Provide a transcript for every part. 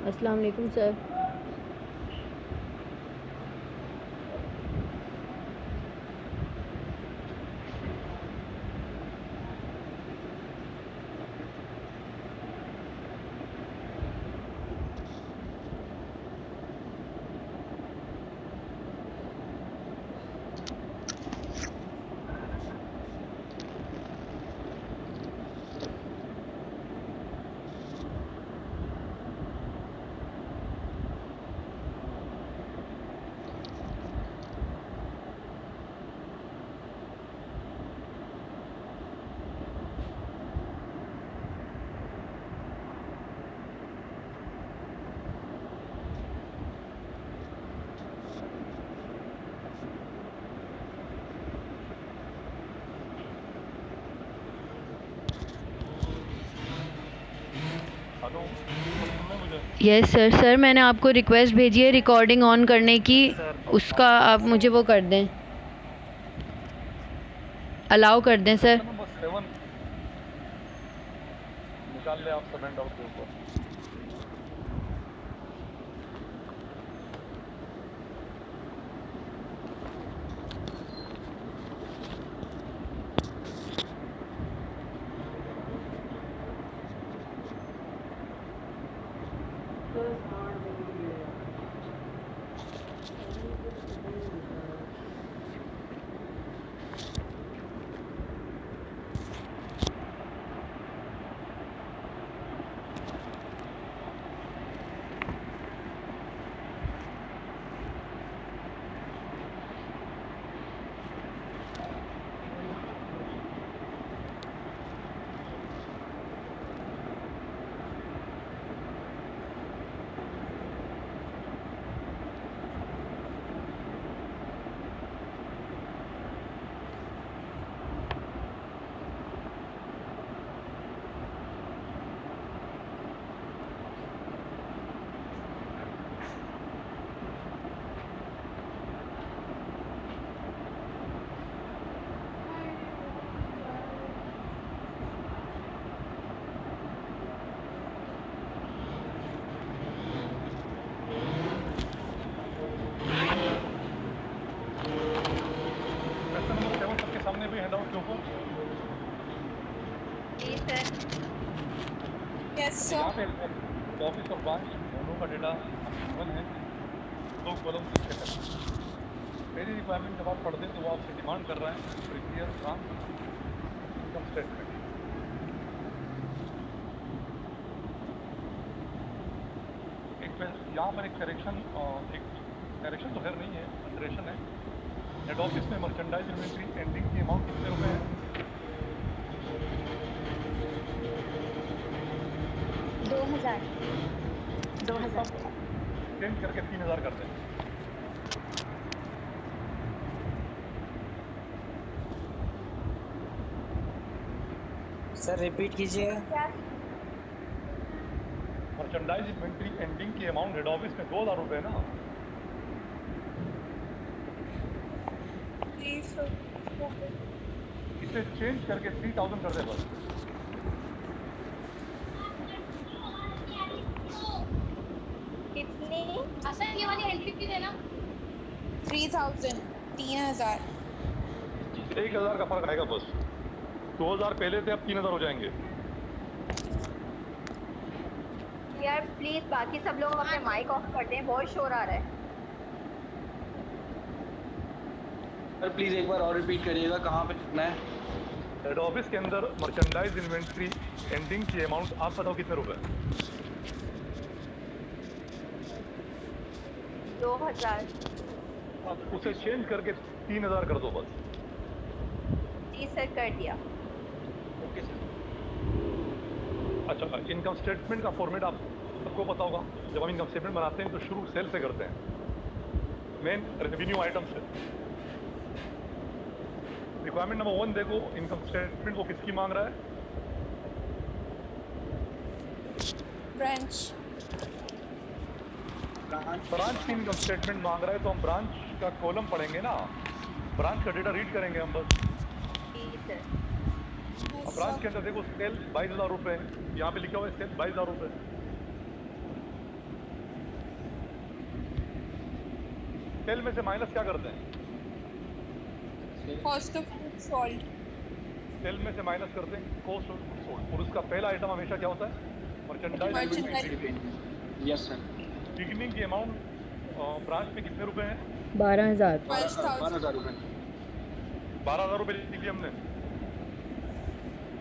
अस्सलाम वालेकुम sir. Hello, सब सुन रहे हैं मुझे? Yes sir. सर मैंने आपको रिक्वेस्ट भेजी है रिकॉर्डिंग ऑन करने की, सर उसका आप मुझे वो कर दें, अलाउ कर दें सर। सेक्शन नंबर 7 निकाल ले आप, सब हैंड आउट के ऊपर। सेक्शन नंबर 7 सबके सामने भी हैंड आउट के ऊपर। जी सर। यस अच्छा, यहाँ सर। पे हेड ऑफिस और ब्रांच दोनों का डेटा आपको गिवन है, 2 कॉलम लिखे हैं। पहली रिक्वायरमेंट जब आप पढ़ते हैं तो वो आपसे डिमांड कर रहा है प्रीपियर ट्रांस इनकम स्टेटमेंट। यहाँ पर एक करेक्शन तो खैर नहीं है, अल्ट्रेशन है। हेड ऑफिस में मर्चेंडाइज इन्वेंट्री एंडिंग की अमाउंट कितने रुपए है? 2000। ये सब चेंज करके 3000 कर दें। सर रिपीट कीजिएगा। क्या? मर्चेंडाइज इन्वेंट्री एंडिंग की अमाउंट हेड ऑफिस में 2000 रुपए है ना। जी सर। इसे चेंज करके 3000 कर दे बस। कितनी? सर ये वाली हेल्प भी देना। 3000, 3000। 1000 का फर्क आएगा बस। 2000 पहले थे, अब 3000 हो जाएंगे। यार प्लीज बाकी सब लोग अपने माइक ऑफ कर दें, बहुत शोर आ रहा है। सर प्लीज एक बार और रिपीट करिएगा, कहाँ पे लिखना है? हेड ऑफिस के अंदर मर्चेंडाइज इन्वेंट्री एंडिंग की अमाउंट आप बताओ कितने रुपए? 2000। अब उसे चेंज करके 3000 कर दो बस। जी सर, कर दिया। Okay sir. अच्छा, इनकम स्टेटमेंट का फॉर्मेट आपको पता होगा। जब हम इनकम स्टेटमेंट बनाते हैं तो शुरू सेल से करते हैं, मेन रेवेन्यू आइटम से। रिक्वायरमेंट नंबर 1 देखो, इनकम स्टेटमेंट वो किसकी मांग रहा है? ब्रांच। ब्रांच की इनकम स्टेटमेंट मांग रहा है, तो हम ब्रांच का कॉलम पढ़ेंगे ना, ब्रांच का डेटा रीड करेंगे हम बस। जी सर। अब यस ब्रांच सर। के अंदर देखो सेल 22,000 रुपए, यहाँ पे लिखा हुआ है सेल 22,000 रुपए। सेल में से माइनस क्या करते हैं? Cost of good sold. Sale में से माइनस करते हैं कॉस्ट ऑफ गुड सोल्ड, और उसका पहला आइटम हमेशा क्या होता है? Merchandise merchandise. Yes sir. Beginning की अमाउंट ब्रांच में कितने रुपए हैं? 12,000। 12,000 रुपए। 12,000 रुपए लिख लिया हमने।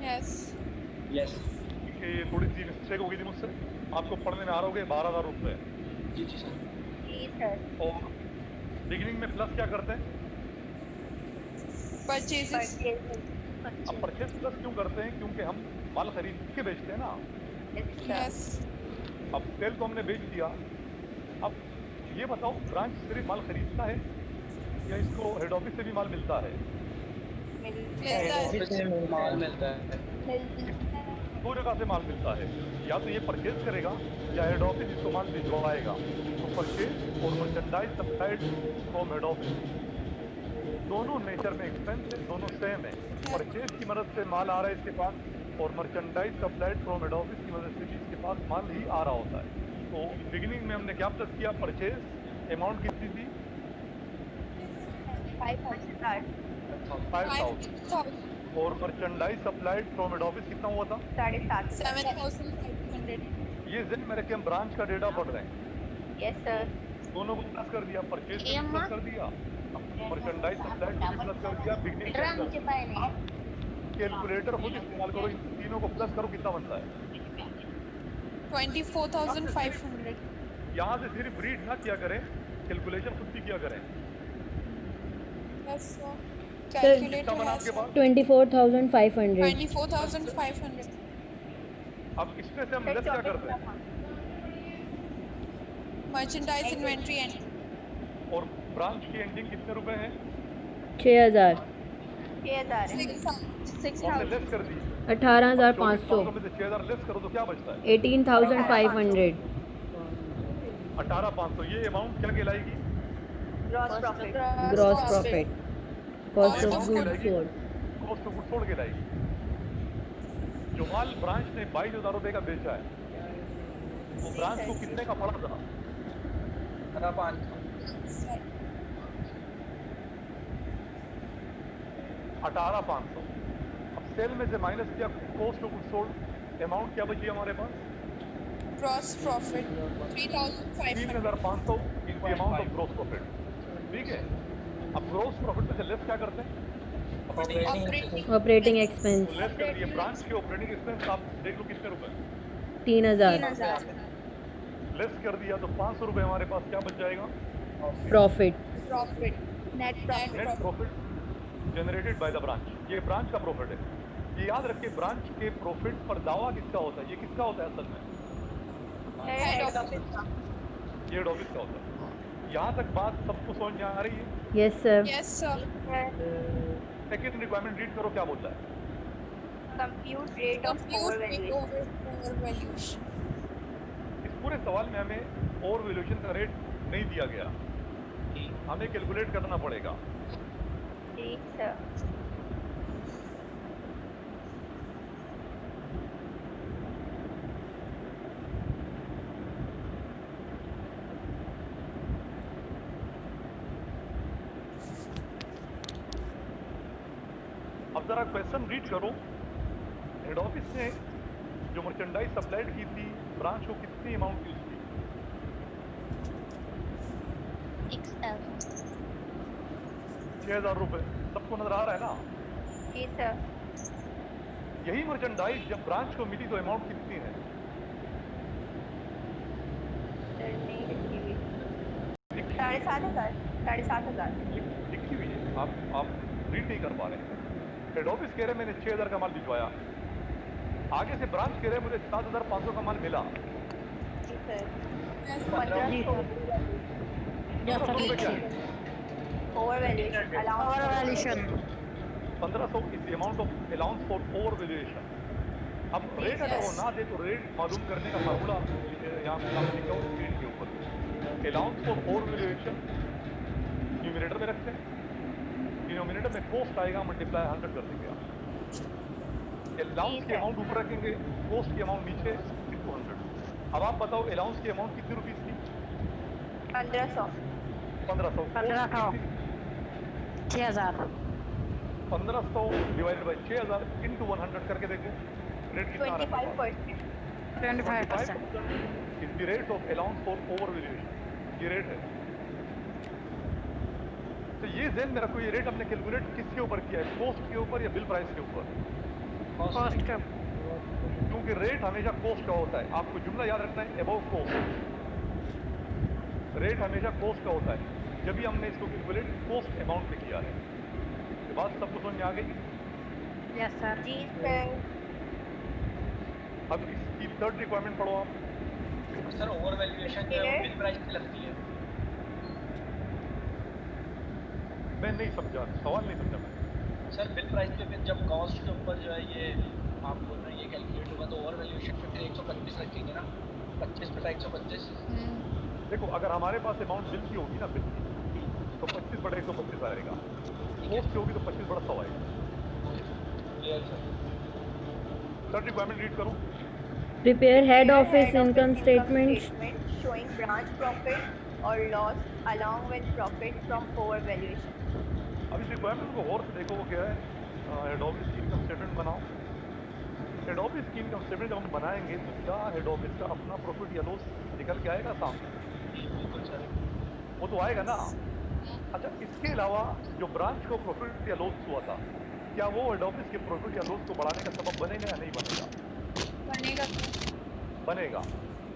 यस। यस। कि ये थोड़ी सी मिस्टेक हो गई थी मुझसे, आपको पढ़ने में आ रहा होगा 12,000 रुपए। जी जी सर। जी सर। और बिगिनिंग में प्लस क्या करते हैं? परचेजेस। अब परचेज प्लस क्यों करते हैं? क्योंकि हम माल खरीद के बेचते हैं ना। यस। अब सेल तो हमने बेच दिया, अब ये बताओ ब्रांच सिर्फ माल खरीदता है या इसको हेड ऑफिस से भी माल मिलता है? मिलता है। ऑफिस से माल मिलता है। दो जगह से माल मिलता है, या तो ये परचेज करेगा या हेड ऑफिस इसको माल भिजवाएगा। तो परचेज और merchandise supplied from head office, दोनों नेचर में एक्सपेंस है, दोनों सेम है। परचेज की मदद से माल आ रहा है इसके पास, और merchandise supplied from head office की मदद से भी इसके पास माल ही आ रहा होता है। तो बिगिनिंग में हमने क्या प्लस किया? परचेज अमाउंट कितनी थी? 5,000। 5,000। और merchandise supplied from head office कितना हुआ था? 7,500। 7,500। ये ज़हन में रखे हम ब्रांच का डेटा पढ़ रहे हैं। Yes sir. दोनों को प्लस कर दिया, परचेज को भी प्लस कर दिया, मर्चेंडाइज सप्लाइड को भी प्लस कर दिया बिगनिंग के अंदर। अब कैलकुलेटर खुद इस्तेमाल करो, इन तीनों को प्लस करो, कितना बनता है? 24,500। यहाँ से सिर्फ रीड ना किया करें, कैलकुलेशन खुद भी किया करें। Yes sir. कितना कैलकुलेटर बना है आपके सर। पास? 24,500। 24,500। अब इसमें से हम लेस क्या करते हैं? Merchandise inventory entry. और ब्रांच की एंडिंग कितने रुपए है? 6,000। 6,000 है। वो हमने लेस कर दी। अब 18,500। 24,500 में से 6,000 लेस करो तो क्या बचता है? 18,500। 18,500। ये अमाउंट क्या कहलाएगी? Gross profit. Gross profit. Cost ये ऑफ अमाउंट गुड कहलाएगी sold. Cost of good sold कहलाएगी। जो माल ब्रांच ने 22,000 रुपए का बेचा है, वो ब्रांच को कितने का पड़ा था? 18,500। 18,500। अब सेल में से माइनस किया cost of good sold, amount क्या बची हमारे पास? Gross profit 3,500। 3,500 is the amount of gross profit. ठीक है, अब ग्रॉस प्रॉफिट में से लेस क्या करते हैं? ऑपरेटिंग तो एक्सपेंस। लेस कर दिए ब्रांच के ऑपरेटिंग एक्सपेंस, आप देख लो कितने रुपए? 3,000। 3,000। लेस कर दिया तो 500 रुपए हमारे पास क्या बच जाएगा? Profit. Profit. Net net net profit generated by the branch. ये ब्रांच का प्रॉफिट है। ये याद रखिए, ब्रांच के प्रॉफिट पर दावा किसका होता है? ये किसका होता है असल में? Head head office. ऑफिस का। ये हेड ऑफिस का होता है। यहाँ तक बात सबको समझ में आ रही है? Yes sir. Yes sir. Second requirement read करो, क्या बोलता है? Compute rate of over compute rate valuation. Over valuation. इस पूरे सवाल में हमें ओवर वैल्यूएशन का रेट नहीं दिया गया, हमें कैलकुलेट करना पड़ेगा। ठीक सर। अब जरा क्वेश्चन रीड करो। हेड ऑफिस ने जो मर्चेंडाइज सप्लाइड की थी ब्रांच को, कितनी अमाउंट थी उसकी? 6,000 रुपए। सबको नजर आ रहा है ना? जी सर। यही मर्चेंडाइज जब ब्रांच को मिली तो अमाउंट कितनी है? सर नहीं लिखी हुई। लिखी हुई है, 7,500। 7,500। लिखी हुई है, आप रीड नहीं कर पा रहे हैं। हेड ऑफिस कह रहे मैंने 6,000 का माल भिजवाया, आगे से ब्रांच कह रहे मुझे 7,500 का माल मिला। जी सर। यस 1,500 1500 रुपए क्या है? Over valuation allowance. 1500 is the amount of allowance for over valuation. अब रेट अगर वो ना दे तो रेट मालूम करने का फार्मूला यहाँ सामने लिखा हुआ है स्क्रीन के ऊपर। Allowance for over valuation numerator में रखते हैं, डिनोमिनेटर में कॉस्ट आएगा, मल्टीप्लाई 100 कर देंगे आप। अलाउंस की अमाउंट ऊपर रखेंगे, कॉस्ट की अमाउंट नीचे, इनटू 100। अब आप बताओ अलाउंस की अमाउंट कितनी रुपीस थी? 1,500। 1500 1500 6000 1500 डिवाइडेड बाई 6000 इंटू 100 करके देखो रेट कितना आ रहा है अपने 25%। पास 25%। 25% is the rate of allowance for over valuation. ये रेट है। तो ये ज़हन में रखो, ये रेट हमने कैलकुलेट किसके ऊपर किया है, कॉस्ट के ऊपर या बिल प्राइस के ऊपर? कॉस्ट का क्योंकि रेट हमेशा कॉस्ट का होता है। आपको जुमला याद रखना है, अबव कॉस्ट। रेट हमेशा कॉस्ट का होता है। जब भी हमने इसको कैलकुलेट कॉस्ट अमाउंट पे किया है। ये बात सबको समझ में आ गई? Yes sir. जी सर। अब इसकी थर्ड रिक्वायरमेंट पढ़ो आप। सर ओवर वैल्यूएशन जो है वो बिल प्राइस पे लगती है। मैं नहीं समझा, सवाल नहीं समझा मैं। सर बिल प्राइस पे फिर जब कॉस्ट के ऊपर जो है ये आप बोल रहे हैं ये कैलकुलेट होगा तो ओवर वैल्यूएशन पे फिर 125 रखेंगे ना, 25 बटा 125। देखो अगर हमारे पास अमाउंट बिल की होगी ना, बिल की, तो 25 बटा 125 आएगा। कॉस्ट की होगी तो 25 बटा 100 आएगा। Clear sir. Third requirement read करो। Prepare head Prepare office head office income income statements. statement showing branch profit or loss along with profit from overvaluation. अब इस रिक्वायरमेंट को गौर से देखो। वो कह रहा है हेड ऑफिस की इनकम स्टेटमेंट बनाओ। हेड ऑफिस की इनकम स्टेटमेंट जब हम बनाएंगे तो क्या हेड ऑफिस का अपना प्रॉफिट या लॉस निकल के आएगा सामने? बिल्कुल सर। वो तो आएगा ना। अच्छा, इसके अलावा जो ब्रांच को प्रॉफिट या लॉस हुआ था, क्या वो हेड ऑफिस के प्रॉफिट या लॉस को बढ़ाने का सबब बनेगा या नहीं बनेगा? बनेगा। बनेगा।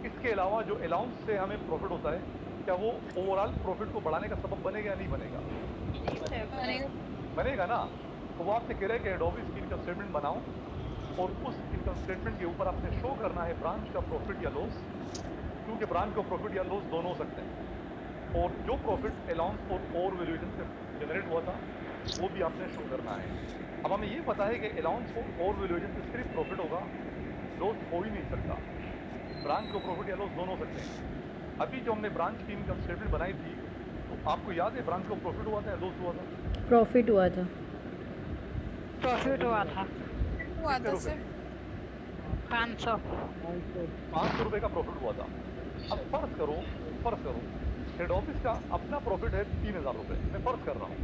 इसके अलावा जो अलाउंस से हमें प्रॉफिट होता है, क्या वो ओवरऑल प्रॉफिट को बढ़ाने का सबब बनेगा या नहीं बनेगा? जी सर। बनेगा। बनेगा ना। तो वो आपसे कह रहे हैं कि हेड ऑफिस की इनकम स्टेटमेंट बनाओ और उस इनकम स्टेटमेंट के ऊपर आपने शो करना है ब्रांच का प्रॉफिट या लॉस, क्योंकि ब्रांच को प्रॉफिट या लॉस दोनों हो सकते हैं। और जो प्रॉफिट अलाउंस और ओवर वैल्यूएशन से जनरेट हुआ था वो भी आपने शो करना है। अब हमें ये पता है कि अलाउंस और ओवर वैल्यूएशन से सिर्फ प्रॉफिट होगा, लॉस हो ही नहीं सकता। ब्रांच को प्रॉफिट या लॉस दोनों हो सकते हैं। अभी जो हमने ब्रांच की इनकम स्टेटमेंट बनाई थी, तो आपको याद है ब्रांच को प्रॉफिट हुआ था या लॉस हुआ था? Profit हुआ था। प्रॉफिट हुआ था हुआ कितने था रुपए? सर। 500। 500 रुपए का प्रॉफिट हुआ था। अब फर्ज करो हेड ऑफिस का अपना प्रॉफिट है 3000 रुपए, मैं फर्ज कर रहा हूँ।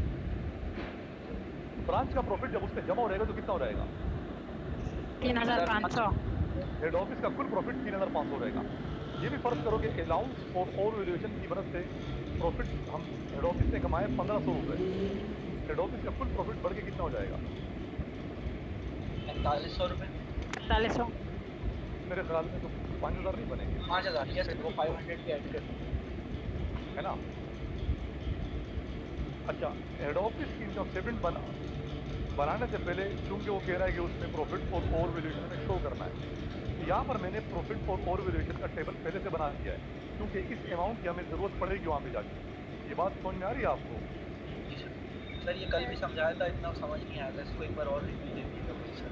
ब्रांच का प्रॉफिट जब उसमें जमा हो जाएगा तो कितना हो जाएगा? 3500। हेड ऑफिस का कुल प्रॉफिट 3500 रहेगा। ये भी फर्ज करो कि अलाउंस और ओवर वैल्यूएशन की मदद से प्रॉफिट हम हेड ऑफिस ने कमाए 1500 रुपए। हेड ऑफिस का कुल प्रॉफिट बढ़ के कितना हो जाएगा? 4500 रुपये। 4500। मेरे ख्याल में तो 5000 नहीं बनेंगे, 5000 यस सर, वो 500 भी ऐड कर है ना। अच्छा, हेड ऑफिस की इनकम स्टेटमेंट बनाने से पहले चूंकि वो कह रहा है कि उसमें प्रॉफिट और ओवर वैल्यूएशन में शो करना है, तो यहाँ पर मैंने प्रॉफिट और ओवर वैल्यूएशन का टेबल पहले से बना दिया है, क्योंकि इस अमाउंट की हमें ज़रूरत पड़ेगी वहाँ पे जाके। ये बात समझ में आ रही है आपको? सर। ये कल भी समझाया था, इतना समझ नहीं आया था, इसको एक बार और रिव्यू दे दीजिएगा please sir.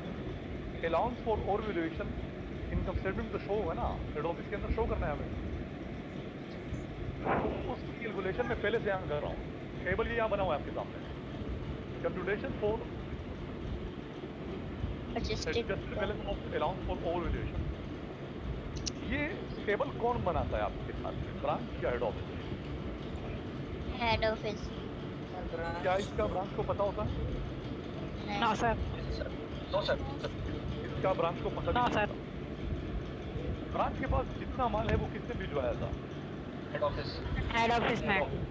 Allowance for over valuation income statement तो शो होगा ना, हेड ऑफिस के अंदर शो करना है हमें। तो उसकी कैलकुलेशन में पहले से यहाँ कर रहा हूँ। टेबल ये यहाँ बना हुआ है आपके सामने। Computation for adjusted balance of allowance for over valuation. ये टेबल कौन बनाता है आपके ख्याल में, ब्रांच या हेड ऑफिस? Head office. क्या इसका ब्रांच को पता होता है? No sir. No sir. इसका ब्रांच को पता भी नो नहीं सर। होता। ब्रांच के पास जितना माल है वो किसने भिजवाया था? Head office. Head office head में। ऑफिस।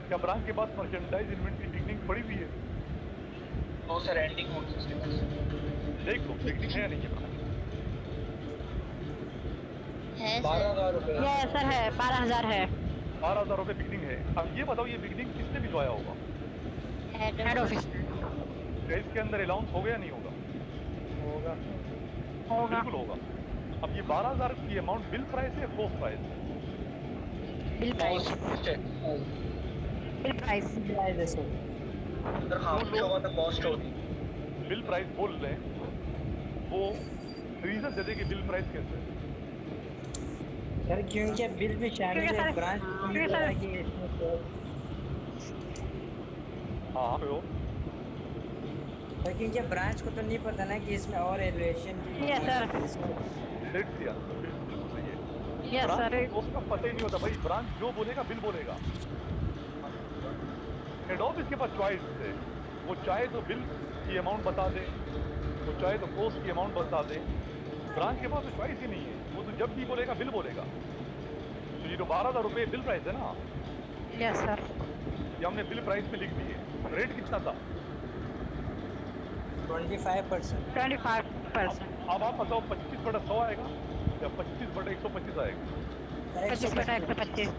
क्या ब्रांच के पास मर्चेंडाइज इन्वेंट्री बिगनिंग पड़ी हुई है? नो सर, एंडिंग होगी उसके पास। देख लो बिगनिंग है या नहीं है ब्रांच की। है सर। 12,000 रुपये। ये सर है 12000 है। 12,000 रुपए बिगनिंग है। अब ये बताओ ये बिगनिंग किसने भिजवाया होगा? Head head office. ऑफिस में क्या इसके अंदर अलाउंस होगा या नहीं होगा? होगा। बिल्कुल होगा। अब ये 12,000 की अमाउंट बिल प्राइस है या कॉस्ट प्राइस है? Bill price. Bill price. Sir हाँ, जो लिखा लोग हुआ था कॉस्ट होगी। बिल प्राइस बोल रहे हैं वो रीजन दे दे कि बिल प्राइस कैसे है। सर क्योंकि बिल में शामिल क्योंकि है, सर ब्रांच को नहीं क्योंकि पता सर कि इसमें हाँ हो। सर क्योंकि ब्रांच को तो नहीं पता ना कि इसमें और एवल्यूएशन की यस सर। इसमें डेट दिया बिल्कुल सही है। Yes branch sir. को कॉस्ट का पता ही नहीं होता भाई, ब्रांच जो बोलेगा बिल बोलेगा। हेड ऑफिस के पास चॉइस है, वो चाहे तो बिल की अमाउंट बता दे, वो चाहे तो कोस्ट की अमाउंट बता दे। ब्रांच के पास तो चॉइस ही नहीं है, वो तो जब भी बोलेगा बिल बोलेगा। तो ये तो 12,000 रुपये बिल प्राइस है ना, यस सर। ये हमने बिल प्राइस पे लिख दिए। रेट कितना था? 25%। 25%। अब आप बताओ 25/100 आएगा या 25/125 आएगा? सर 25/125।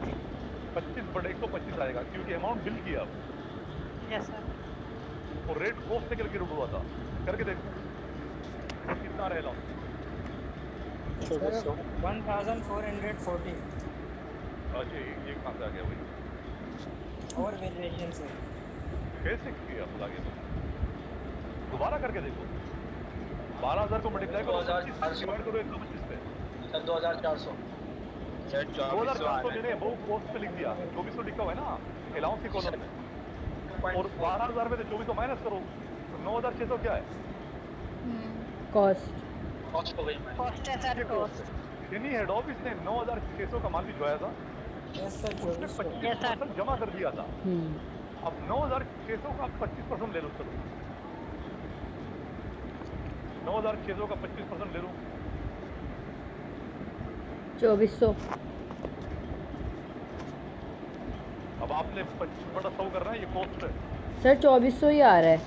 25/125 आएगा, क्योंकि अमाउंट बिल किया अब, यस सर। और रेट कोस्ट से कैलकुलेट हुआ था। करके देखो कितना रहेगा। सर 1440। अच्छा ये कहाँ से आ गया भाई? और वेरिएशन सर। कैसे किया खुदा के तुम? दोबारा करके देखो। 12,000 को मल्टीप्लाई करो 25 से, डिवाइड करो 125 से। सर 2400। सर 2400 मैंने वो कोस्ट पे लिख दिया, 2400 लिखा हुआ है ना अलाउंस के कॉलम में, और 12,000 में से 2400 माइनस करो तो 9,600 क्या है? कॉस्ट। कॉस्ट हो गई मैं। कॉस्ट है सर, ये कॉस्ट। cost है। यानी हेड ऑफिस ने 9,600 का माल भिजवाया था, यस सर उसने 2400। 25% जमा कर दिया था। अब 9,600 का 25% ले लो, चलो 9,600 का 25% ले लो, 2400। अब आपने 25/100 करना है, ये कॉस्ट है। सर 2400 ही आ रहा है।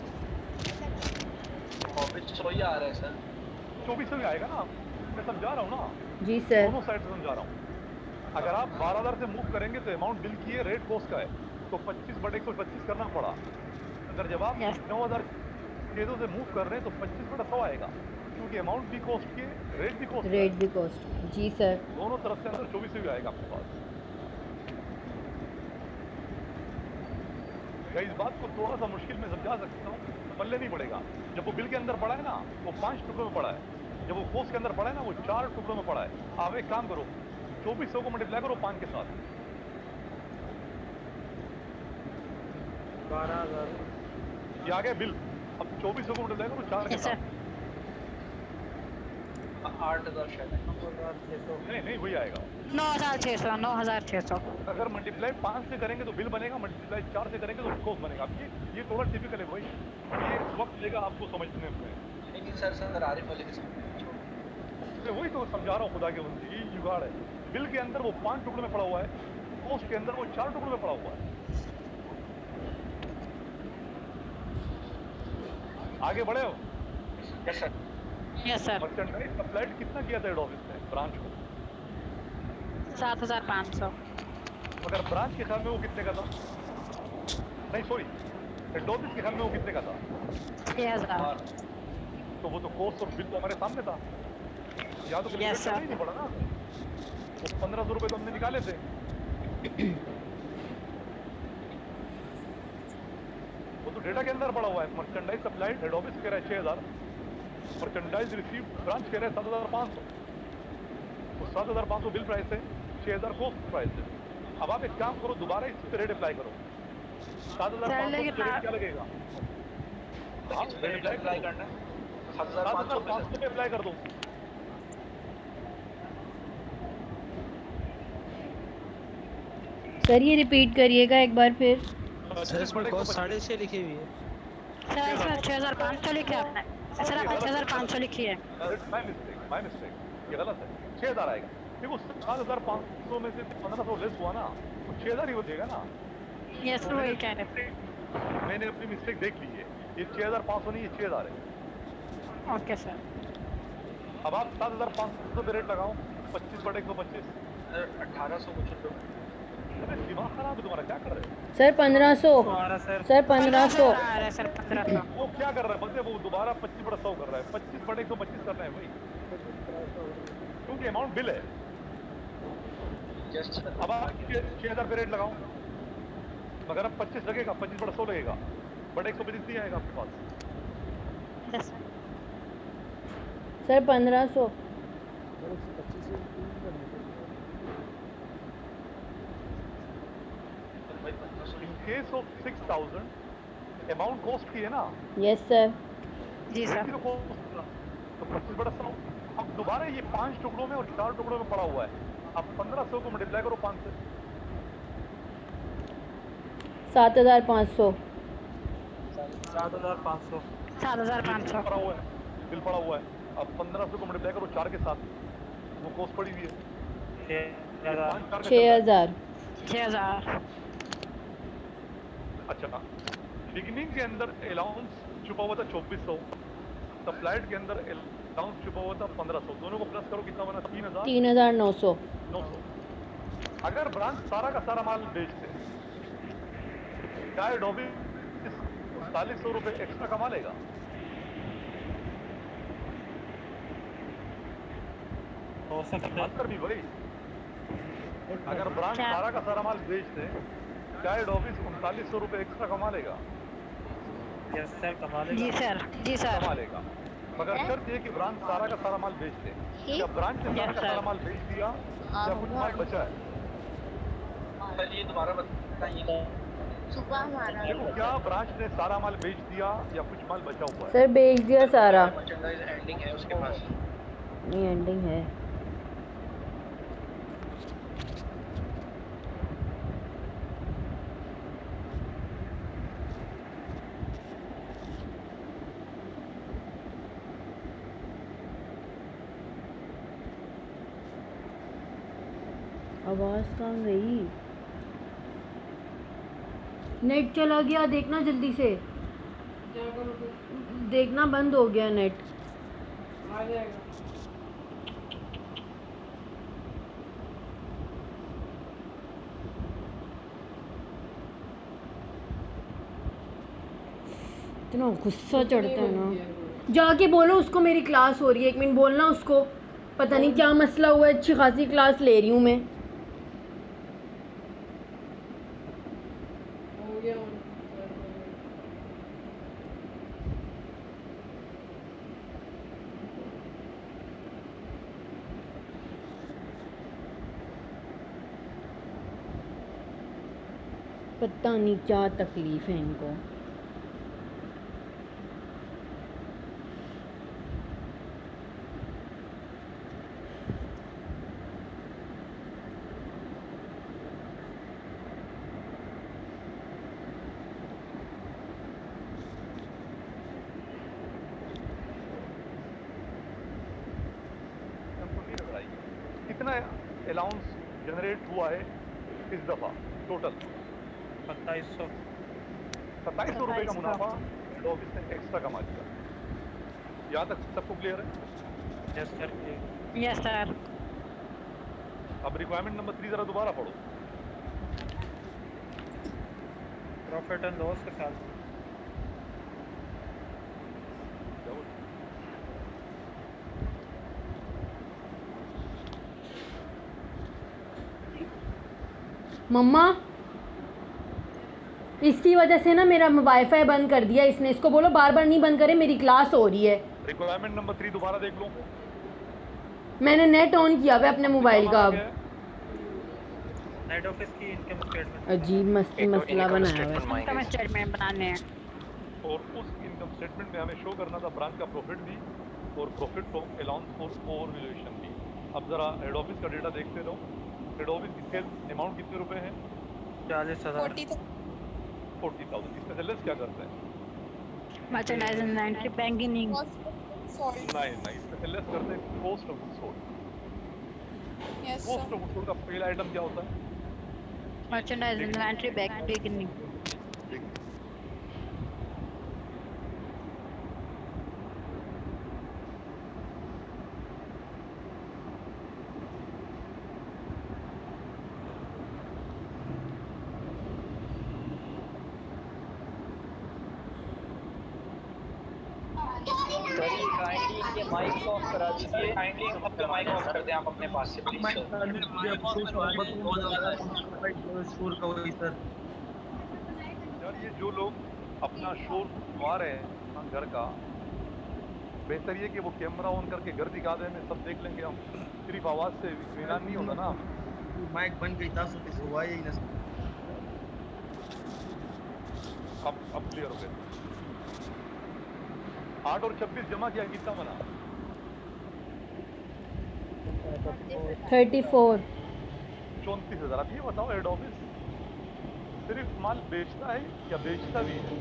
2400 ही आ रहा है सर। 2400 ही आएगा ना, मैं समझा रहा हूँ ना, जी सर। दोनों साइड से समझा रहा हूँ। अगर आप 12,000 से मूव करेंगे तो अमाउंट बिल की है, रेट कॉस्ट का है, तो 25/125 करना पड़ा। अगर जब आप Yes. 9,600 से मूव कर रहे हैं तो 25/100 आएगा, क्योंकि अमाउंट भी कॉस्ट की है, रेट भी कॉस्ट का रेट है। भी कॉस्ट। जी सर। दोनों तरफ से अंदर 2400 भी आएगा आपके पास। मैं इस बात को थोड़ा सा मुश्किल में समझा सकता हूँ, पल्ले नहीं पड़ेगा। जब वो बिल के अंदर पड़ा है ना, वो 5 टुकड़ों में पड़ा है, जब वो कोस्ट के अंदर पड़ा है ना, वो 4 टुकड़ों में पड़ा है। आप एक काम करो, 2400 को मल्टीप्लाई करो 5 के साथ, 12,000। ये आ गया बिल। अब 2400 को मल्टीप्लाई करो 4 के यस साथ, सर। 8000 शायद। 9,600। नहीं वही आएगा। 9600। 9600। अगर मल्टीप्लाई 5 से करेंगे तो बिल बनेगा, मल्टीप्लाई 4 से करेंगे तो कोस्ट बनेगा। अब ये थोड़ा टिपिकल है भाई, ये वक्त लेगा आपको समझने में। नहीं सर आरिफ वाले के साथ मैं वही तो समझा रहा हूँ, खुदा के बंदे, ये जुगाड़ है। बिल के अंदर वो 5 टुकड़ों में पड़ा हुआ है, कोस्ट के अंदर वो 4 टुकड़ों में पड़ा हुआ है। आगे बढ़े हो? Yes sir. Yes sir. Merchandise supplied कितना किया था हेड ऑफिस ने ब्रांच को? 7500। मगर ब्रांच के ख्याल में वो कितने का था? नहीं सॉरी, हेड ऑफिस के ख्याल में वो कितने का था? 6000। तो वो तो कोस्ट और बिल तो हमारे सामने था, यहाँ तो Yes, कैलकुलेट करना sir. ही नहीं पड़ा ना। वो 1500 रुपए तो हमने निकाले थे। वो तो डेटा के अंदर पड़ा हुआ है। मर्चेंडाइज सप्लाइड हेड ऑफिस कह रहा है 6000, मर्चेंडाइज रिसीव ब्रांच कह रहा है 7500। तो 7500 बिल प्राइस है, 6000 कोस्ट प्राइस है। अब आप एक काम करो, दोबारा इस पे रेट अप्लाई करो। 7500 लेकिन पे रेट क्या लगेगा? हाँ रेट अप्लाई अप्लाई करो, करना है 7500 पे 7500 पे अप्लाई कर दो। सर ये रिपीट करिएगा एक बार फिर। सर इसमें कॉस्ट 6.5 लिखी हुई है। सर इसमें 6500 लिखा है आपने। सर आप 6500 लिखी है। माय मिस्टेक, ये गलत है। 6000 आएगा। देखो 7500 में से 1500 लेस हुआ ना, तो 6000 ही हो जाएगा ना। यस तो सर, वही कह रहे मैंने अपनी मिस्टेक देख ली है, ये 6500 नहीं, ये 6000 है। हैं। Okay sir. अब आप 7500 पे रेट लगाओ, 25/125। 1800 कुछ रुपए में। अरे दिमाग खराब है तुम्हारा, क्या कर रहे हो? सर 1500। हमारा सर सर 1500 1500। आ रहा है सर, 1500। वो क्या कर रहा है पता है? वो दोबारा 25/100 कर रहा है, 25/125 करना है भाई, क्योंकि अमाउंट बिल है। Yes sir. अब आप 6000 पे रेट लगाओ, मगर अब 25 लगेगा, 25/100 लगेगा, बट 125 नहीं आएगा आपके पास। Yes sir. सर 1500। भाई 1500 in case of 6000 amount cost की है ना, यस सर। जी रेट सर। भी तो कॉस्ट का, तो 25/100। अब दोबारा ये 5 टुकड़ों में और 4 टुकड़ों में पड़ा हुआ है। अब 1500 को मल्टीप्लाई करो 5 से, 7,500। 7,500। 7,500। पड़ा हुआ है, बिल पड़ा हुआ है। अब 1500 को मल्टीप्लाई करो 4 के साथ, वो कॉस्ट पड़ी हुई है। ये 5 4 का चल रहा है। 6,000। 6,000। अच्छा, बिगिनिंग के अंदर अलाउंस छुपा हुआ था 2400, सप्लाइड के अंदर अलाउंस छुपा हुआ था 1500, दोनों को प्लस करो कितना बना? 3,900। 900। अगर ब्रांच सारा का सारा माल बेचते क्या एडोबी 3900 रुपए एक्स्ट्रा कमा लेगा? हो सकता है। आंसर भी वही। अगर ब्रांच क्या? सारा का सारा माल बेचते क्या एडोबी 3900 रुपए एक्स्ट्रा कमा लेगा? यस सर, कमा जी लेगा। सर, जी सर। कमा लेगा, मगर शर्त ये कि ब्रांच सारा का सारा माल बेच दे। क्या ब्रांच ने सारा यस का सारा सर। माल बेच दिया या कुछ माल बचा है? चलिए दोबारा बताइए। सुबह हमारा देखो, क्या ब्रांच ने सारा माल बेच दिया या कुछ माल बचा हुआ है? सर बेच दिया सारा। मर्चेंडाइज एंडिंग है उसके पास। नहीं, एंडिंग है। आवाज कहाँ गई? नेट चला गया, देखना जल्दी से। देखना बंद हो गया नेट। आ जाएगा। इतना गुस्सा चढ़ता है ना। जाके बोलो उसको मेरी क्लास हो रही है, 1 मिनट बोलना उसको। पता नहीं क्या मसला हुआ है, अच्छी खासी क्लास ले रही हूँ मैं। हो गया। पता नहीं क्या तकलीफ है इनको। हमको नहीं नजर आई कितना अलाउंस जनरेट हुआ है इस दफा टोटल? 2700। 2700 रुपए का मुनाफा एडोबी ने एक्स्ट्रा कमा लिया। यहाँ तक सबको क्लियर है? Yes sir, clear. Yes sir. अब रिक्वायरमेंट नंबर 3 जरा दोबारा पढ़ो। प्रॉफिट एंड लॉस के साथ। क्या बोल? मम्मा, इसकी वजह से ना मेरा वाईफाई बंद कर दिया इसने। इसको बोलो बार बार नहीं बंद करे, मेरी क्लास हो रही है। रिक्वायरमेंट नंबर 3 दोबारा देख लो। मैंने नेट ऑन किया हुआ है अपने मोबाइल का। अब नेट ऑफिस की इनकम स्टेटमेंट अजीब मसला बनाया हुआ है। इनकम स्टेटमेंट बनाने हैं। और उस इनकम स्टेटमेंट में हमें शो करना था ब्रांच का प्रॉफिट भी और profit from allowance for over valuation भी। अब जरा हेड ऑफिस का डेटा देखते रहो। हेड ऑफिस की सेल अमाउंट कितने रुपए है? 40,000। 40,000। इसमें से लेस क्या करते हैं? Merchandise inventory, banking. नहीं, इसमें से लेस करते हैं cost of goods sold. Cost of goods sold का पहला आइटम क्या होता है? Merchandise inventory, beginning. काइंडली इनके माइक ऑफ करा दीजिए। काइंडली अपने माइक ऑफ कर दें आप अपने पास से प्लीज सर। यार ये जो लोग अपना शोर सुनवा रहे हैं घर का, बेहतर ये कि वो कैमरा ऑन करके घर दिखा दें, सब देख लेंगे हम। सिर्फ आवाज से इत्मीनान नहीं होता ना हमें। माइक बंद गई था तो सुबह ही न अब क्लियर हो गए। 8 और 26 जमा किया कितना बना? 34। 34,000। अब ये बताओ हेड ऑफिस सिर्फ माल बेचता है या बेचता भी है?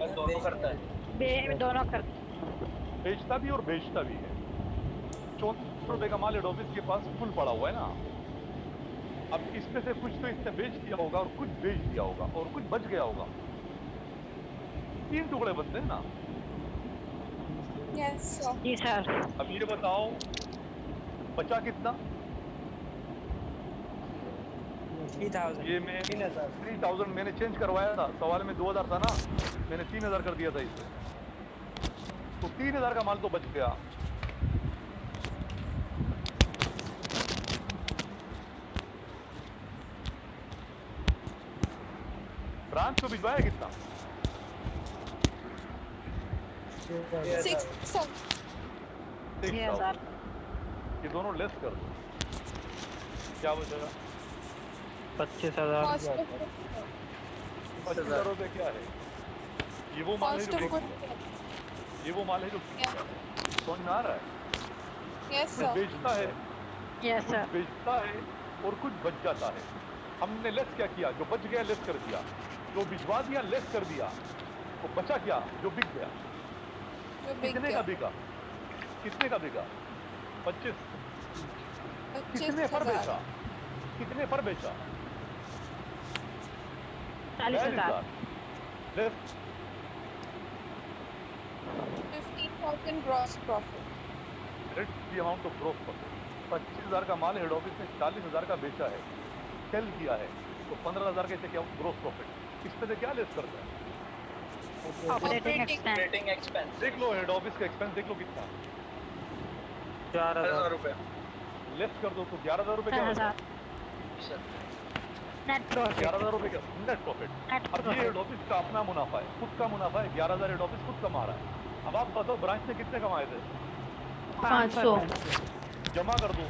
बस दोनों करता है। दोनों कर बेचता भी और बेचता भी है। 14 रुपए का माल हेड ऑफिस के पास फुल पड़ा हुआ है ना। अब इसमें से कुछ तो इसने बेच दिया होगा और कुछ बेच दिया होगा और कुछ बच गया होगा। 3 टुकड़े बनते हैं ना। Yes sir. जी सर। अब ये बताओ बचा कितना? 3000 ये मैं 3000 मैंने चेंज करवाया था। सवाल में 2000 था ना, मैंने 3000 कर दिया था इसे। तो 3000 का माल तो बच गया। ब्रांच को भिजवाया कितना? 6,000। 6000। ये दोनों लेस कर दो, क्या बचेगा? 25,000। कॉस्ट ऑफ 25,000 रुपए क्या है? ये वो माल है कॉस्ट जो ऑफ बिक गुड। गया। ये वो माल है जो बिक गया। समझ में आ रहा है? यस कुछ सर। बेचता है, यस कुछ सर। बेचता है और कुछ बच जाता है। हमने लेस क्या किया? जो बच गया लेस कर दिया, जो भिजवा दिया लेस कर दिया, तो बचा क्या? जो बिक गया। जो बिक कितने गया का बिका? कितने का बिका? 25। कितने पर 25,000। बेचा? कितने पर बेचा? 40,000। 42,000 less 15,000 gross profit. The amount of growth profit. 25,000 का माल हेड ऑफिस ने 40,000 का बेचा है, सेल किया है, तो 15,000 कैसे क्या ग्रोथ प्रॉफिट? इसमें से क्या लेस करता है? Operating expense. ऑपरेटिंग एक्सपेंस देख लो हेड ऑफिस का एक्सपेंस, देख लो कितना 4,000 रुपए। लेस कर दो तो 11,000 रुपए क्या बचा? 10,000 नेट प्रॉफिट। 11,000 रुपए क्या नेट प्रॉफिट। नेट अब ये हेड ऑफिस का अपना मुनाफा है, खुद का मुनाफा है। 11,000 हेड ऑफिस खुद कमा रहा है। अब आप बताओ ब्रांच ने कितने कमाए थे? 500। जमा कर दो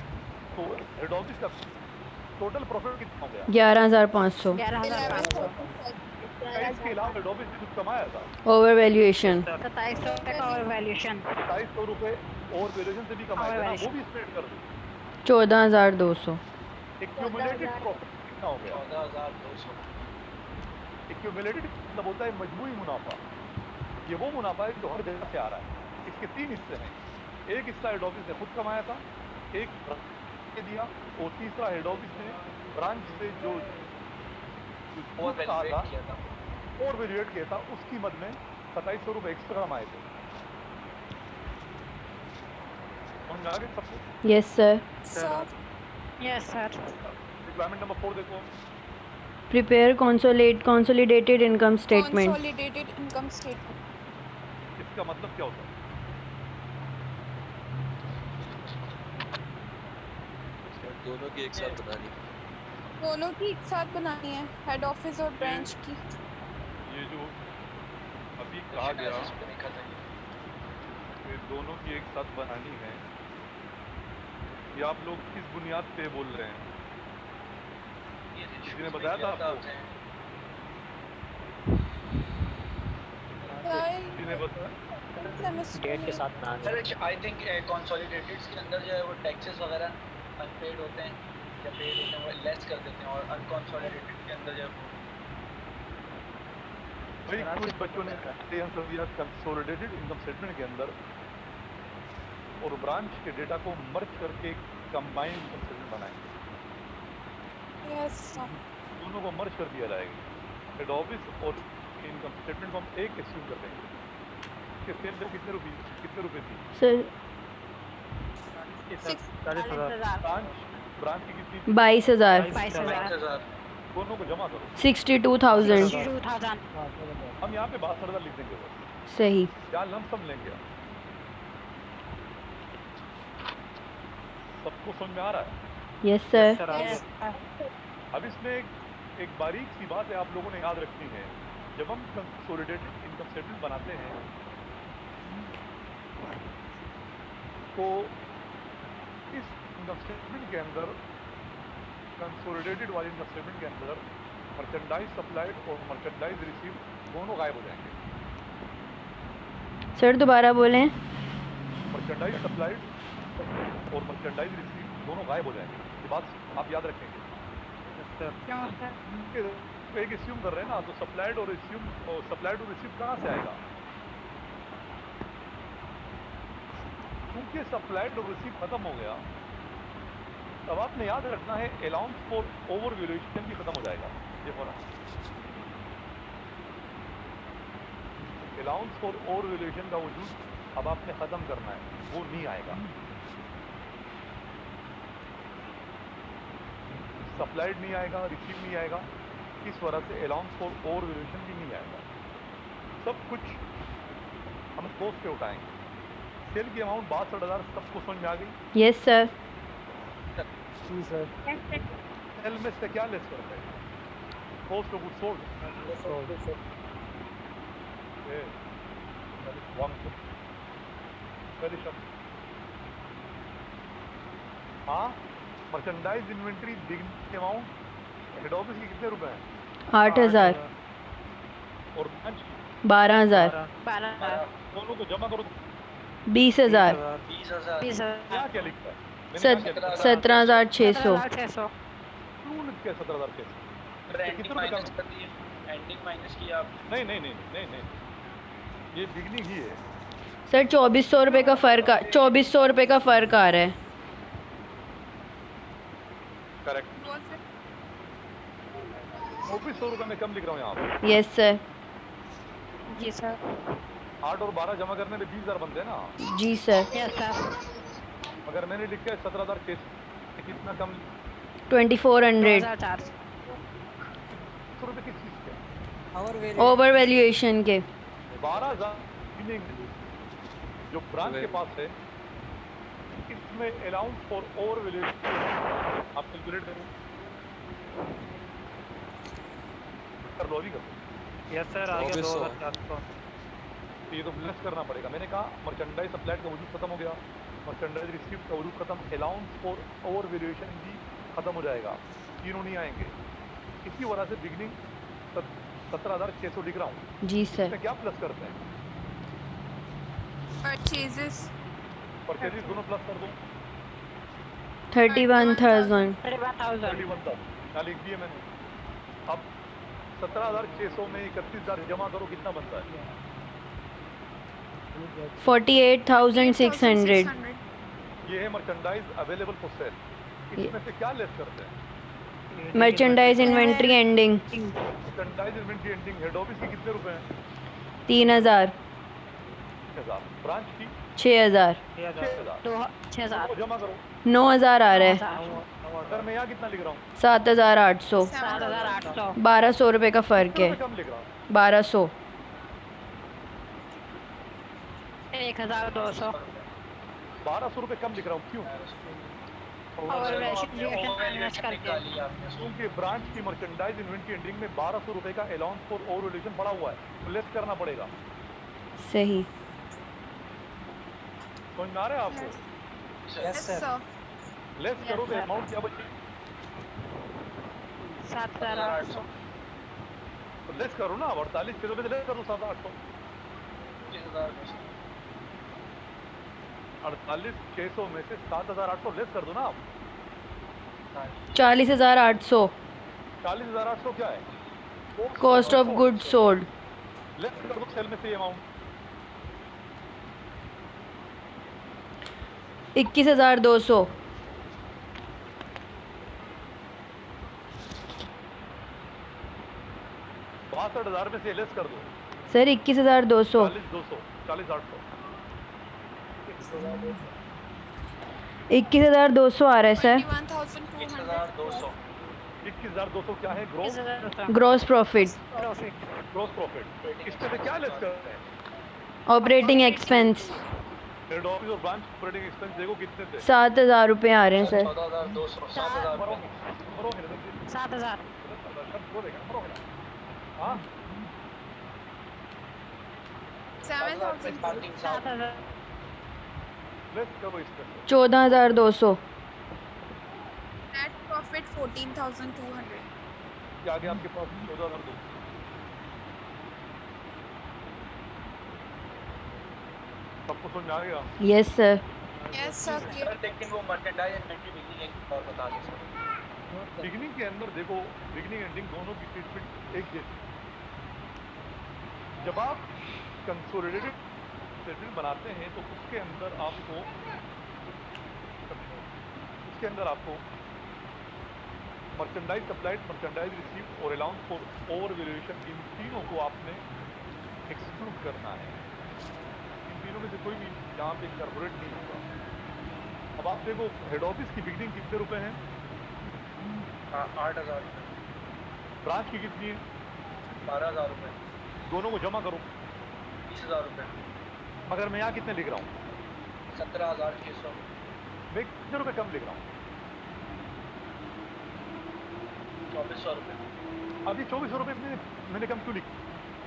तो हेड ऑफिस का टोटल प्रॉफिट कितना हो गया? 11,500। 11,500। 11,000। इसके अलावा हेड ऑफिस ने कुछ कमाया था? Over valuation. 2700 रुपए का और वैल्यूएशन। 2700 रुपए और वैल्यूएशन से भी कमाए और थे ना, वो valuation। भी स्प्रेड कर दो। 14,200। एक्यूमुलेटेड प्रॉफिट कितना हो गया? 14,200। एक्यूमुलेटेड मतलब होता है मजमूई मुनाफा। ये वो मुनाफा है जो हर जगह से आ रहा है। इसके 3 हिस्से हैं। एक हिस्सा हेड ऑफिस ने खुद कमाया था, एक ब्रांच ने दिया, और तीसरा हेड ऑफिस ने ब्रांच से जो और छूट कहा था वैल्यूएट किया था। और वैल्यूएट किया था, उसकी मद में 2700 रुपए एक्स्ट्रा कमाए थे। समझ में आ गया सबको? Yes sir. Sir yes sir. Requirement number 4 देखो। Prepare consolidated income statement. Consolidated income statement. इसका मतलब क्या होता है? दोनों की एक साथ बनानी। दोनों की एक साथ बनानी है, हेड ऑफिस और ब्रांच की। ये जो अभी कहा गया पे लिखा था कि दोनों की एक साथ बनानी है, ये आप लोग किस बुनियाद पे बोल रहे हैं? ये किसी ने बताया था आपको? किसी ने बताया? सेमेस्टर में सर आई थिंक कंसोलिडेटेड के अंदर जो है वो टैक्सेस वगैरह अनपेड होते हैं या पेड होते हैं, वो लेस कर देते हैं, और अनकंसोलिडेटेड के अंदर जो है भाई कुछ बच्चों ने आंसर दिया कंसोलिडेटेड इनकम स्टेटमेंट के अंदर और ब्रांच के डेटा को मर्ज करके कंबाइंड इनकम स्टेटमेंट बनाएंगे। Yes sir. दोनों को मर्ज कर दिया जाएगा। हेड ऑफिस और इनकम स्टेटमेंट को हम एक एक्सक्यूज कर देंगे। इसके सेल पे कितने रुपए थी? सर 40,000। ब्रांच की कितनी थी? 22,000। 22,000। दोनों को जमा करो। 62,000। 62,000। हम यहाँ पे 62,000 लिख देंगे बस। सही। क्या लमसम लेंगे आप? सबको समझ में आ रहा है? Yes sir. अब इसमें एक बारीक सी बात है आप लोगों ने याद रखनी है। जब हम कंसोलिडेटेड इनकम स्टेटमेंट बनाते हैं तो इस इनकम स्टेटमेंट के अंदर, कंसोलिडेटेड वाली इनकम स्टेटमेंट के अंदर मर्चेंडाइज सप्लाइड और मर्चेंडाइज रिसीव्ड दोनों गायब हो जाएंगे। सर दोबारा बोलें। मर्चेंडाइज सप्लाइड और मर्चेंडाइज रिसीव्ड दोनों गायब हो जाएंगे। ये बात आप याद रखेंगे। क्यों सर? तो एक एस्यूम कर रहे हैं ना, तो सप्लाइड और रिसीव कहाँ से आएगा? क्योंकि सप्लाइड और रिसीव खत्म हो गया, तब आपने याद रखना है अलाउंस फॉर ओवर वैल्यूएशन भी खत्म हो जाएगा। देखो ना, अलाउंस फॉर ओवर वैल्यूएशन का वजूद अब आपने खत्म करना है, वो नहीं आएगा। सप्लाइड नहीं आएगा, रिसीव नहीं आएगा, इस वजह से अलाउंस फॉर ओवर वैल्यूएशन भी नहीं आएगा। सब कुछ हम कॉस्ट पे उठाएंगे। सेल की अमाउंट 62,000 सबको समझ में आ गई? Yes sir. जी सर। सेल में से क्या लेस करते हैं? Cost of goods sold. पहले शब्द हाँ, merchandise inventory beginning amount head office की कितने रुपए हैं? 8,000। और ब्रांच 12,000। दोनों को जमा करो 20,000। 20,000 क्या क्या लिखता है? 17,600। क्यों लिख के 17,600? एंडिंग माइनस कर दिए, एंडिंग माइनस किया आपने। नहीं, ये बिगनिंग ही है सर 2,400 रुपये का फ़र्क 2,400 रुपये का फ़र्क आ रहा है। करेक्ट। 2,400 रुपये में कम लिख रहा हूँ यहाँ पे। Yes sir. जी सर। 8 और 12 जमा करने में 20,000 बनते हैं ना? जी सर। Yes sir. मगर मैंने लिखा है 17,600। कितना कम? 2,400। 2,400 रुपये किस चीज़ के? ओवर वैल्यूएशन के। 12,000 जो ब्रांच के पास है, इसमें अलाउंस फॉर ओवर वैल्यूएशन आप कैलकुलेट करो, कर लो, अभी कर लो। यस सर, आ गया 2,400। ये तो लेस करना पड़ेगा। मैंने कहा मर्चेंडाइज सप्लाइड का वजूद खत्म हो गया, मर्चेंडाइज रिसीव का वजूद खत्म, अलाउंस फॉर ओवर वैल्यूएशन भी खत्म हो जाएगा, तीनों नहीं आएंगे। इसी वजह से बिगनिंग 17,600 लिख रहा हूँ। जी सर। इसमें क्या प्लस करते हैं? परचेजेस दोनों प्लस कर दो। 31,000। 31,000 क्या लिख दिए मैंने? अब 17,600 में 31,000 जमा करो, कितना बनता है? 48,600। ये है मर्चेंडाइज अवेलेबल फॉर सेल। इसमें से क्या लेस करते हैं? Merchandise inventory ending. Merchandise inventory ending head office की कितने रुपए हैं? 3,000। 6,000। ब्रांच की 6,000। 6,000 जमा करो। 9,000 आ रहा है। अगर मैं यहाँ कितना लिख रहा हूँ? 7,800। 7,800। 1,200 रुपये का फ़र्क है। कम लिख रहा हूँ। 1,200। 1,200। 1,200 रुपये कम लिख रहा हूँ, क्यों? क्योंकि ब्रांच की मर्चेंडाइज इन्वेंट्री एंडिंग में 1,200 रुपये का अलाउंस फॉर ओवर वैल्यूएशन पड़ा हुआ है, तो लेस करना पड़ेगा। सही। समझ में आ रहा है आपको? Yes sir. लेस करो तो अमाउंट क्या बची? 7,800। तो लेस करो ना, 48,600 में से लेस करो 7,800। 48,600 में से 7,800 लेस कर दो ना आप। 40,800। 40,800 क्या है? Cost of good sold. Less कर दो सेल में से अमाउंट। 21,200। 62,000 में से लेस कर दो सर 21,200। 40,200 40,800 21,200 आ रहा है सर। 21,200। 21,200 क्या है? Gross profit. Gross profit. इसमें से क्या लेस करते हैं? Operating expense. हेड ऑफिस और ब्रांच ऑपरेटिंग एक्सपेंस देखो कितने थे? 7,000 रुपये आ रहे हैं सर। 14,200। 7,000 7,000। शब्द बोलेगा ना, बरोगे ना? हाँ, 7,000। लेस करो इसमें से। 14,200। Net profit 14,200। क्या आ गया आपके पास? 14,200। सबको समझ में आ गया? Yes sir. Yes sir. लेकिन वो मर्चेंडाइज इन्वेंट्री बिगनिंग एक और बता दें सर। बिगनिंग के अंदर देखो, बिगनिंग एंडिंग दोनों की ट्रीटमेंट एक जैसी। जब आप कंसोलिडेटेड स्टेटमेंट बनाते हैं तो उसके अंदर आपको मर्चेंडाइज सप्लाइड, मर्चेंडाइज रिसीव्ड और अलाउंस फॉर ओवर वैल्यूएशन, इन तीनों को आपने एक्सक्लूड करना है। इन तीनों में से कोई भी यहाँ पे इनकॉर्पोरेट नहीं होगा। अब आप देखो हेड ऑफिस की बिगनिंग कितने रुपए हैं? 8,000 रुपये। ब्रांच की कितनी है? 12,000 रुपये। दोनों को जमा करो। 20,000 रुपये। मगर मैं यहाँ कितने लिख रहा हूँ? 17,600। मैं कितने रुपए कम लिख रहा हूँ? 2,400 रुपये। अभी 2,400 रुपये मैंने कम क्यों लिखी?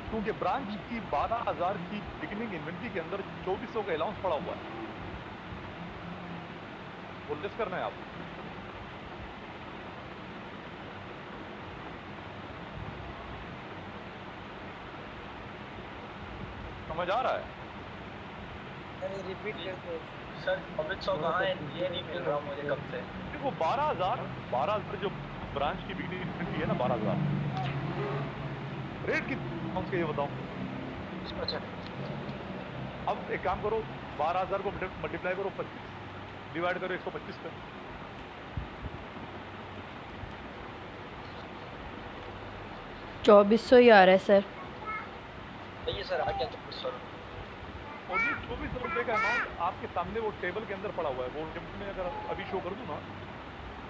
क्योंकि ब्रांच की 12,000 की बिगिनिंग इन्वेंट्री के अंदर 2,400 का अलाउंस पड़ा हुआ है। वो लेस करना है आपको। समझ आ रहा है? रिपीट कर दो सर। 2,400 कहाँ है? ये नहीं मिल रहा मुझे कब से। देखो 12,000 जो ब्रांच की बिगिनिंग इन्वेंट्री है ना, 12,000 रेट कितना उसका ये बताओ। 20%। अब एक काम करो, 12,000 को मल्टीप्लाई करो 25, डिवाइड करो 125 पे। 2,400 ही आ रहा है सर। ये सर आ गया 2,400 रुपये। और ये 2,400 रुपये का अमाउंट आपके सामने वो टेबल के अंदर पड़ा हुआ है। वो टेबल में अगर अभी शो कर दूं ना,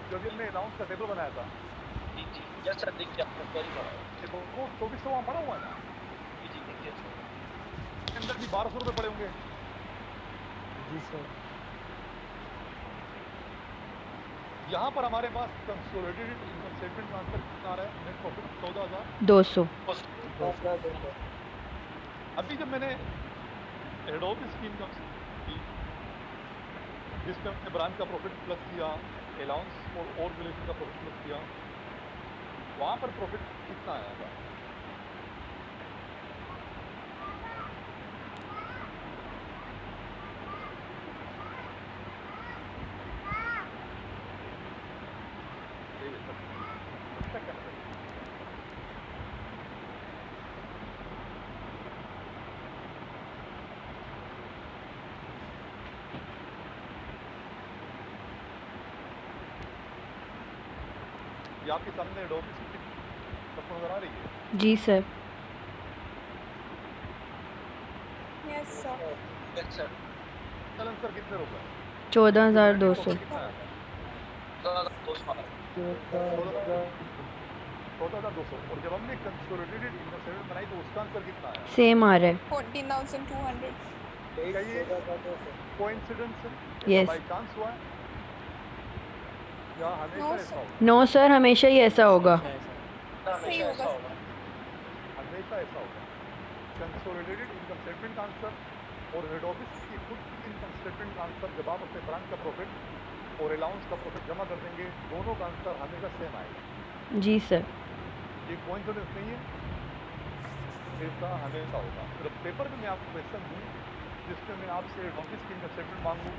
जो अभी हमने अलाउंस का टेबल बनाया था। जी जी यस सर, दिख गया। सॉरी सर, देखो वो 2,400 वहाँ पड़ा हुआ है ना। जी जी दिख गया। इसके अंदर भी 1,200 रुपये पड़े होंगे। जी सर। यहाँ पर हमारे पास कंसोलिडेटेड इनकम स्टेटमेंट ट्रांसफर कितना आ रहा है? Net profit 200। 14,200। अभी जब मैंने हेड ऑफिस की इनकम की, जिसमें हमने ब्रांच का प्रॉफिट प्लस किया, अलाउंस और वैल्यूएशन का प्रॉफिट प्लस किया, वहाँ पर प्रॉफिट कितना आएगा? ये आपके सामने हेड ऑफिस की सबको नजर आ रही है? जी sir. Yes sir. Yes sir. चलन सर कितने रुपए? 14,200। कितना है? 14,200। और जब हमने कंसोलिडेटेड इनकम स्टेटमेंट बनाई तो उसका आंसर कितना आया? सेम आ रहा है। 14,200। क्या ये कोइंसिडेंस है? ऐसा यस। बाय चांस हुआ है या हमेशा ऐसा होगा? नो सर, हमेशा ही ऐसा होगा। हमेशा ऐसा होगा। हमेशा ऐसा होगा। कंसोलिडेटेड इनकम स्टेटमेंट का आंसर और हेड ऑफिस की खुद की इनकम स्टेटमेंट का आंसर, जब आप अपने ब्रांच का प्रॉफिट और अलाउंस का प्रॉफिट जमा कर देंगे, दोनों का आंसर हमेशा सेम आएगा। जी सर। ये कोइंसिडेंस नहीं है, ऐसा हमेशा होगा। फिर पेपर में मैं आपको क्वेश्चन दूं जिसमें मैं आपसे हेड ऑफिस की इनकम स्टेटमेंट मांगूं